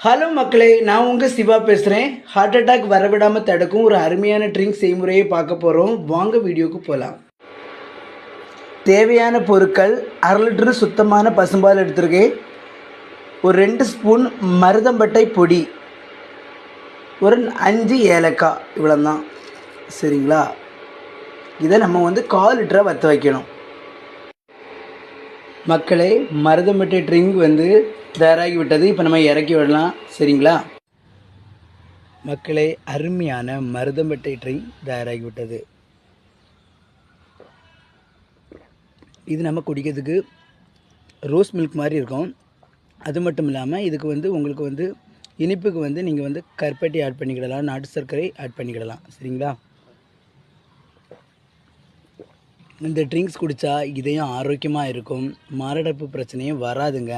Hello மக்களே, நான் உங்கள் சிவா பேசுகிறேன். ஹார்ட் அட்டாக் வரவிடாமல் தடுக்கும் ஒரு அருமையான ட்ரிங்க் செய்முறையை பார்க்க போகிறோம். வாங்க வீடியோக்கு போகலாம். தேவையான பொருட்கள்: 1/2 லிட்டரு சுத்தமான பசும்பால் எடுத்துருக்கேன், ஒரு 2 ஸ்பூன் மருதம்பட்டை பொடி, ஒரு 5 ஏலக்காய், இவ்வளோதான். சரிங்களா? இதை நம்ம 1/4 லிட்டரை வற்ற வைக்கணும். மக்களே, மருதம்பட்டை ட்ரிங்க் தயாராகி விட்டது. இப்போ நம்ம இறக்கி விடலாம். சரிங்களா மக்களே? அருமையான மருதம்பட்டை ட்ரிங்க் தயாராகிவிட்டது. இது நம்ம குடிக்கிறதுக்கு ரோஸ் மில்க் மாதிரி இருக்கும். அது மட்டும் இல்லாமல் இதுக்கு உங்களுக்கு இனிப்புக்கு நீங்கள் கருப்பட்டி ஆட் பண்ணிக்கிடலாம், நாட்டு சர்க்கரை ஆட் பண்ணிக்கிடலாம். சரிங்களா? இந்த ட்ரிங்க்ஸ் குடித்தா இதயம் ஆரோக்கியமாக இருக்கும், மாரடைப்பு பிரச்சனையும் வராதுங்க.